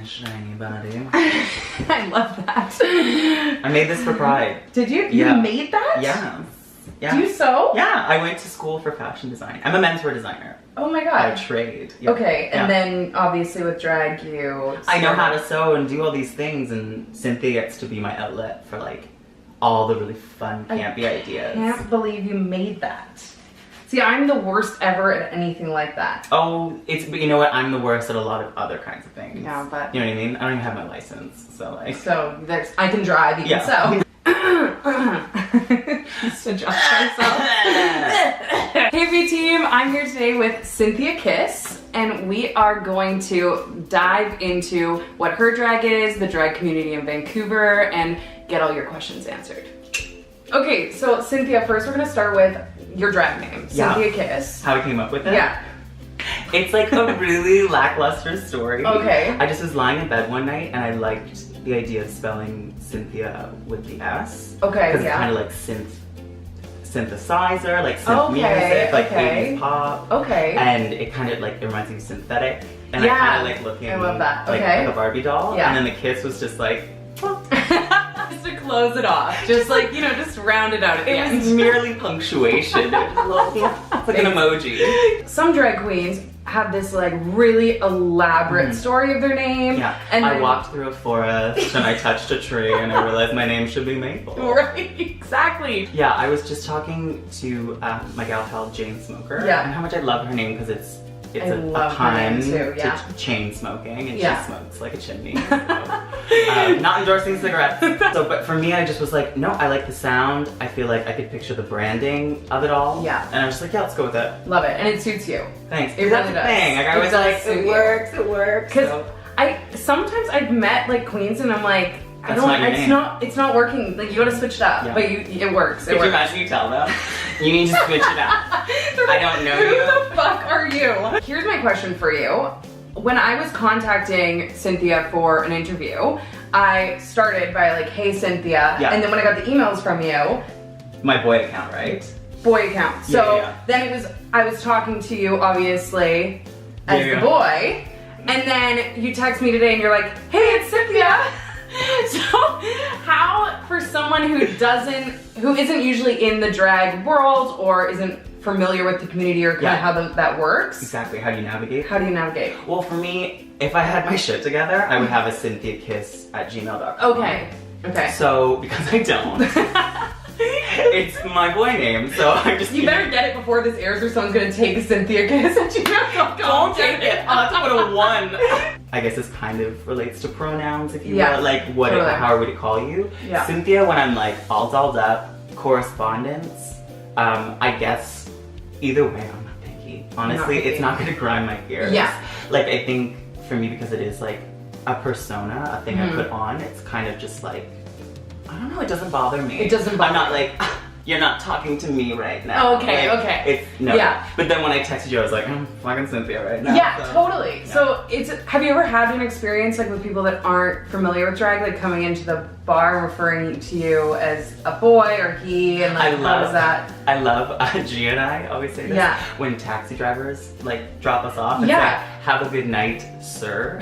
shiny body. I love that. I made this for Pride. Did you? You made that? Yeah. Yeah. Do you sew? Yeah, I went to school for fashion design. I'm a menswear designer. Oh my god. By trade. Yeah. Okay, and then obviously with drag I know how to sew and do all these things, and Cynthia gets to be my outlet for like all the really fun, campy ideas. I can't believe you made that. See, I'm the worst ever at anything like that. Oh, but you know what? I'm the worst at a lot of other kinds of things. Yeah, but... You know what I mean? I don't even have my license, so like... So, I can drive, you can sew. Just adjust myself. Hey V team, I'm here today with Cynthia Kiss, and we are going to dive into what her drag is, the drag community in Vancouver, and get all your questions answered. Okay, so Cynthia, first we're gonna start with your drag name, Cynthia Kiss. How we came up with it? Yeah. It's like a really lackluster story. Okay. I just was lying in bed one night and I liked the idea of spelling Cynthia with the S. Okay, because it's kind of like synthesizer, like synth music, like 80s pop. Okay. And it kind of like, it reminds me of synthetic. And I kind of like looking I love that. like a Barbie doll. Yeah. And then the kiss was just like, just to close it off. Just like, you know, just round it out at the end. It was merely punctuation. It's like an emoji. Some drag queens have this like really elaborate story of their name. Yeah, and I walked through a forest and I touched a tree and I realized my name should be Maple. Right, exactly. Yeah, I was just talking to my gal pal Jane Smoker and how much I love her name because it's a pun to chain smoking, and she smokes like a chimney. So, not endorsing cigarettes. But for me, I just was like, no, I like the sound. I feel like I could picture the branding of it all. Yeah. And I was just like, yeah, let's go with it. Love it, and it suits you. Thanks. It That's really the does. thing. Like, I was like, it works. Because sometimes I've met like queens and I'm like, it's not working. Like, you gotta switch it up, but it works. Could you imagine you tell them? You need to switch it up. I don't know you. Who the fuck are you? Here's my question for you. When I was contacting Cynthia for an interview, I started by like, hey Cynthia, and then when I got the emails from you, my boy account, right? Boy account. So then I was talking to you obviously as the boy, and then you text me today and you're like, hey, it's Cynthia. So how, for someone who isn't usually in the drag world or isn't familiar with the community or kind of how that works. Exactly, how do you navigate? How do you navigate? Well, for me, if I had my shit together, I would have a cynthiakiss@gmail.com. Okay. So, because I don't, it's my boy name, so I just... You better get it before this airs or someone's gonna take cynthiakiss@gmail.com. Don't take it, I'll have to put a 1. I guess this kind of relates to pronouns, if you will. Like, how are we to call you? Yeah. Cynthia, when I'm like all dolled up, correspondence, I guess either way, I'm not picky. Honestly, it's not gonna grind my gears. Yeah. Like, I think for me, because it is like a persona, a thing I put on, it's kind of just like, I don't know, it doesn't bother me. It doesn't bother I'm not like, you're not talking to me right now. Okay, It's, no. Yeah. But then when I texted you, I was like, I'm fucking Cynthia right now. Yeah, so, totally. Yeah. So have you ever had an experience like with people that aren't familiar with drag, like coming into the bar and referring to you as a boy or he, and like, how was that? I love, Gia and I always say this, when taxi drivers like drop us off and say, have a good night, sir.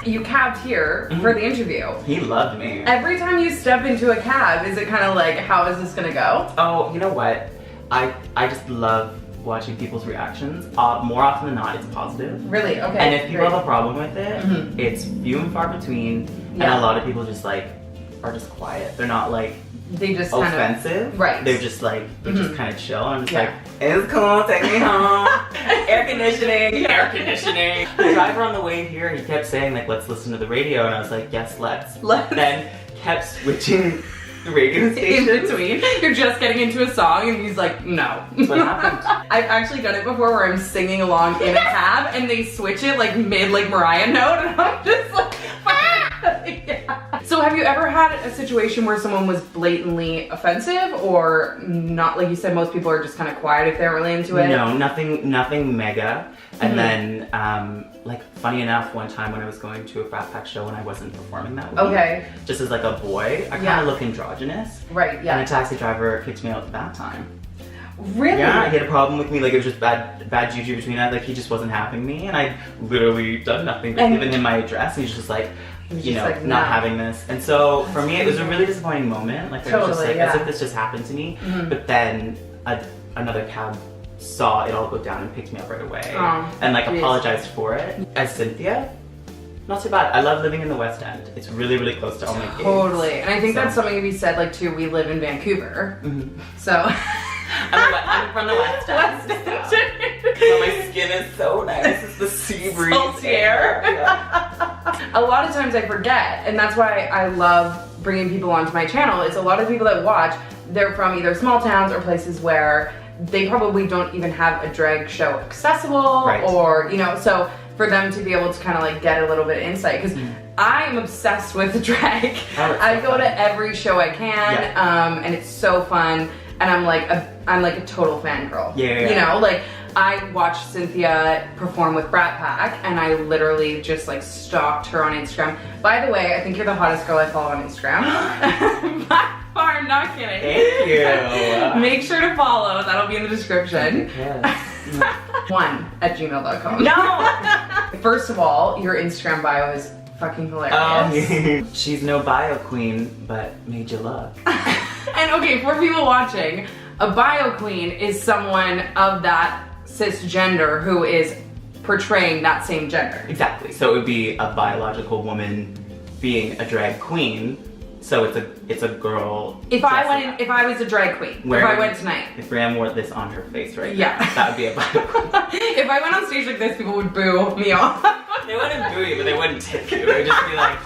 You cabbed here for the interview. He loved me. Every time you step into a cab, is it kind of like, how is this gonna go? Oh, you know what? I just love watching people's reactions. More often than not, it's positive. Really? Okay. And if people have a problem with it, it's few and far between. And a lot of people just like, are just quiet. They're not like, they just offensive. Right. They're just like, they just kind of chill. I'm just like, it's cool, take me home. Air conditioning, air conditioning. The driver on the way here, he kept saying like, let's listen to the radio. And I was like, yes, let's. Then kept switching the radio station. In between. You're just getting into a song and he's like, no. That's what happened. I've actually done it before where I'm singing along in a cab and they switch it like mid like Mariah note and I'm just like, So have you ever had a situation where someone was blatantly offensive or not? Like you said, most people are just kind of quiet if they're really into it. No, nothing mega. And then, like, funny enough, one time when I was going to a Frat Pack show and I wasn't performing that week, just as like a boy, I kind of look androgynous. Right, yeah. And a taxi driver kicked me out at that time. Really? Yeah, he had a problem with me. Like, it was just bad juju between us. Like, he just wasn't having me, and I literally done nothing but given him my address, and he's just like, you know, like, not having this. And so for me, it was a really disappointing moment. Like, I was just like, as if this just happened to me. But then another cab saw it all go down and picked me up right away, and like apologized for it. As Cynthia, not too bad. I love living in the West End. It's really, really close to all my gigs. Totally. And I think that's something to be said, like, too, we live in Vancouver. So. I'm from the West End. So my skin is so nice. It's the sea breeze. Salty air. Yeah. A lot of times I forget, and that's why I love bringing people onto my channel, is a lot of people that watch, they're from either small towns or places where they probably don't even have a drag show accessible, or, you know, so for them to be able to kind of like get a little bit of insight, because I'm obsessed with drag. I go to every show I can, and it's so fun, and I'm like a total fangirl. You know, like I watched Cynthia perform with Brat Pack, and I literally just like stalked her on Instagram. By the way, I think you're the hottest girl I follow on Instagram. By far, I'm not kidding. Thank you. Make sure to follow. That'll be in the description. one@gmail.com. No! First of all, your Instagram bio is fucking hilarious. She's no bio queen, but made you look. And okay, for people watching, a bio queen is someone of that cisgender who is portraying that same gender. Exactly. So it would be a biological woman being a drag queen. So it's a girl. If I was a drag queen, if I went tonight. If Graham wore this on her face right now, that would be a bio queen. If I went on stage like this, people would boo me off. They wouldn't boo you, but they wouldn't tip you. It would just be like.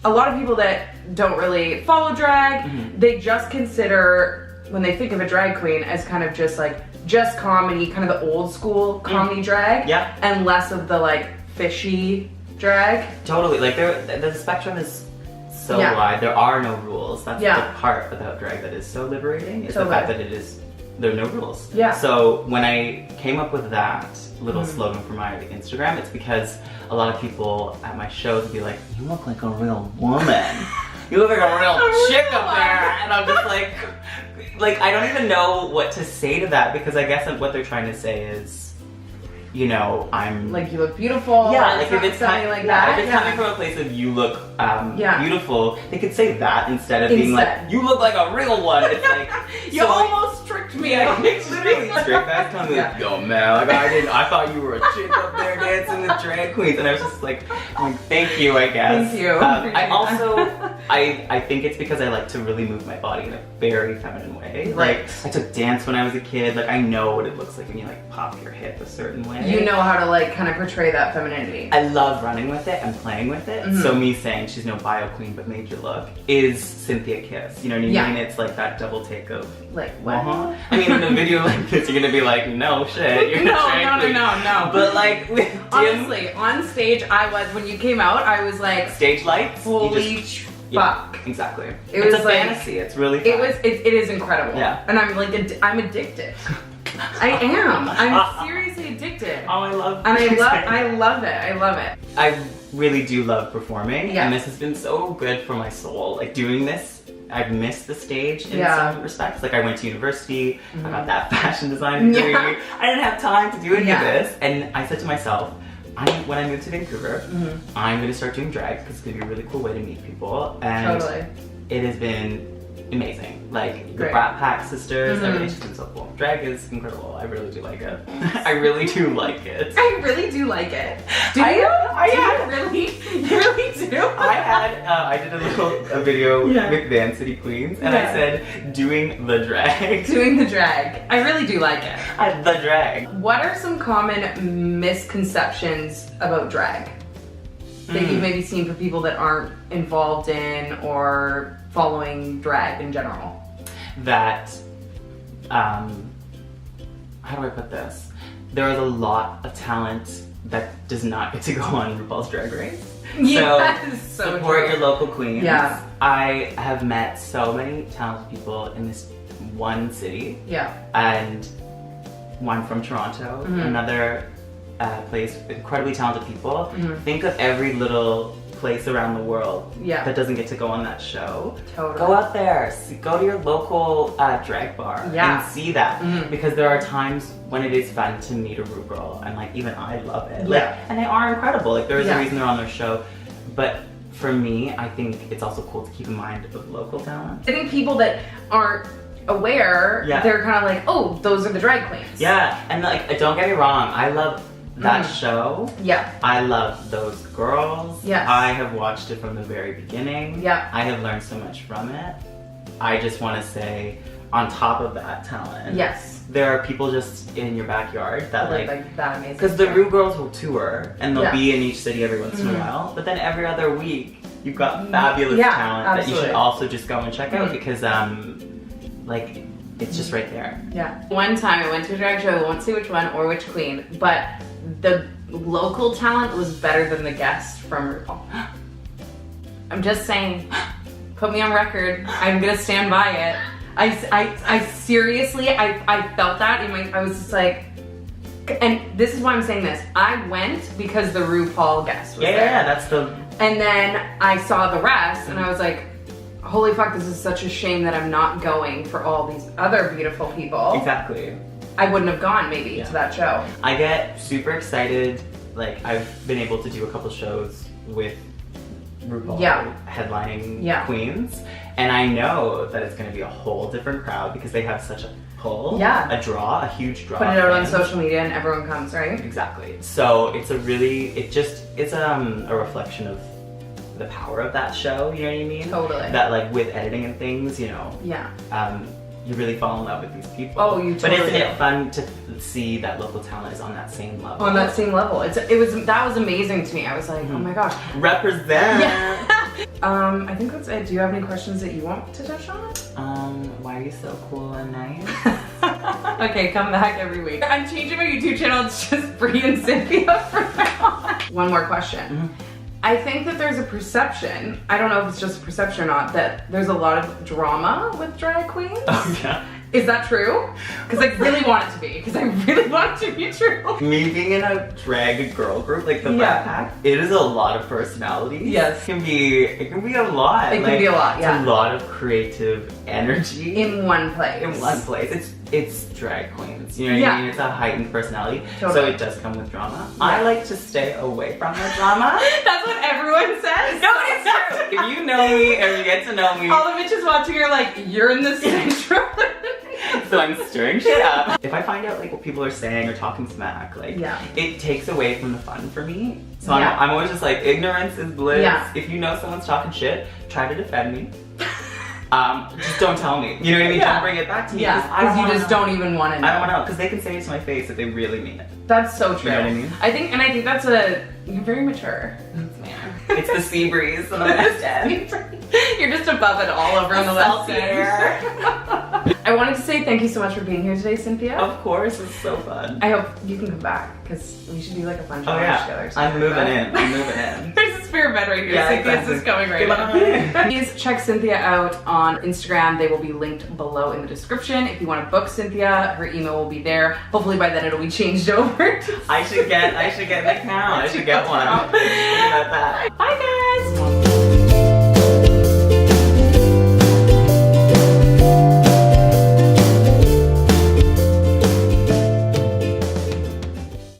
A lot of people that don't really follow drag, they just consider, when they think of a drag queen, as kind of just comedy, kind of the old school comedy drag, and less of the like fishy drag. Totally, like the spectrum is so wide. There are no rules. That's the part about drag that is so liberating. Is the fact that there are no rules. So when I came up with that little slogan for my Instagram, it's because a lot of people at my shows would be like, "You look like a real woman. You look like a real chick up there," and I'm just like I don't even know what to say to that, because I guess what they're trying to say is, you know, I'm like, you look beautiful. Yeah, like if it's something like that. If it's coming from a place of you look beautiful, they could say that instead of being like, you look like a real one. It's like you almost tricked me. Literally straight back telling me like, yo man, like I thought you were a chick up there dancing with drag queens, and I was just like thank you, I guess. Thank you. I also I think it's because I like to really move my body in a very feminine way. Like I took dance when I was a kid. Like I know what it looks like when you like pop your hip a certain way. You know how to like kind of portray that femininity. I love running with it and playing with it. So me saying she's no bio queen but made you look is Cynthia Kiss. You know what I mean? It's like that double take of like what? I mean, in a video like this, you're gonna be like, no shit, you're no. But like with honestly, on stage, when you came out, I was like, stage lights. Holy fuck! Yeah, exactly. It's a fantasy. It's really fun. It is incredible. Yeah. And I'm like, I'm addicted. I am. I'm seriously addicted. Oh, I love. And I love it. I love it. I really do love performing, and this has been so good for my soul. Like doing this. I've missed the stage in some respects. Like I went to university, I got that fashion design degree. I didn't have time to do any of this. And I said to myself, when I moved to Vancouver, I'm gonna start doing drag because it's gonna be a really cool way to meet people. And it has been amazing. Like the Brat Pack sisters, everything's just been so cool. Drag is incredible. I really do like it. I really do like it. I really do like it. Do you? You really do? I did a video with Van City Queens, and I said, doing the drag. Doing the drag. I really do like it. The drag. What are some common misconceptions about drag that you've maybe seen for people that aren't involved in or following drag in general? That, how do I put this? There is a lot of talent that does not get to go on RuPaul's Drag Race. So support your local queens. Yeah. I have met so many talented people in this one city. Yeah. And one from Toronto, another place with incredibly talented people. Think of every little place around the world that doesn't get to go on that show. Totally. Go out there, go to your local drag bar and see that. Because there are times when it is fun to meet a Ru girl, and like even I love it. Like, and they are incredible. Like there's a reason they're on their show. But for me, I think it's also cool to keep in mind of local talent. I think people that aren't aware, they're kind of like, oh, those are the drag queens. Yeah, and like, don't get me wrong, I love that show. Yeah. I love those girls. Yes. I have watched it from the very beginning. Yeah. I have learned so much from it. I just want to say, on top of that talent, there are people just in your backyard that like that amazing. Because the Ru girls will tour and they'll be in each city every once in a while, but then every other week you've got fabulous talent that you should also just go and check out because like it's just right there. Yeah. One time I went to a drag show, I won't say which one or which queen, but the local talent was better than the guest from RuPaul. I'm just saying, put me on record. I'm gonna stand by it. I seriously, I felt that in my, I was just like, and this is why I'm saying this. I went because the RuPaul guest was there. Yeah, that's the... And then I saw the rest and I was like, holy fuck, this is such a shame that I'm not going for all these other beautiful people. Exactly. I wouldn't have gone maybe to that show. I get super excited. Like I've been able to do a couple shows with RuPaul headlining queens. And I know that it's gonna be a whole different crowd because they have such a pull, a draw, a huge draw. Put it out on social media and everyone comes, right? Exactly. So it's a really, it's a reflection of the power of that show, you know what I mean? Totally. That like with editing and things, you know, you really fall in love with these people. Oh, you totally But isn't it fun to see that local talent is on that same level? On that same level. That was amazing to me. I was like, oh my gosh. Represent! Yeah. I think that's it. Do you have any questions that you want to touch on? Why are you so cool and nice? Okay, come back every week. I'm changing my YouTube channel. It's just Brie and Cynthia from now on. One more question. I think that there's a perception, I don't know if it's just a perception or not, that there's a lot of drama with drag queens. Oh, yeah. Is that true? Because I really want it to be, because I really want it to be true. Me being in a drag girl group, like the Brat Pack, it is a lot of personalities. Yes. It can be a lot. It can be a lot, It's a lot of creative energy. In one place. In one place. It's drag queens, you know what I mean? It's a heightened personality, so it does come with drama. I like to stay away from the drama. That's what everyone says. No, it's true. If you know me or you get to know me. All the bitches watching are like, you're in the central. So I'm stirring shit up. If I find out like what people are saying or talking smack, like it takes away from the fun for me. So I'm always just like, ignorance is bliss. If you know someone's talking shit, try to defend me. Just don't tell me. You know what I mean? Don't bring it back to me. Because you just don't even want to know. I don't want to know, because they can say it to my face that they really mean it. That's so true. You know what I mean? I think that's you're very mature. Man. It's the sea breeze on the West End. You're just above it all over on the West End. I wanted to say thank you so much for being here today, Cynthia. Of course, it's so fun. I hope you can come back, because we should do like a fun challenge together. I'm moving in. There's a spare bed right here. Cynthia's just coming right now. Please check Cynthia out on Instagram. They will be linked below in the description. If you want to book Cynthia, her email will be there. Hopefully by then it'll be changed over. I should get an account. I should get one. Bye guys.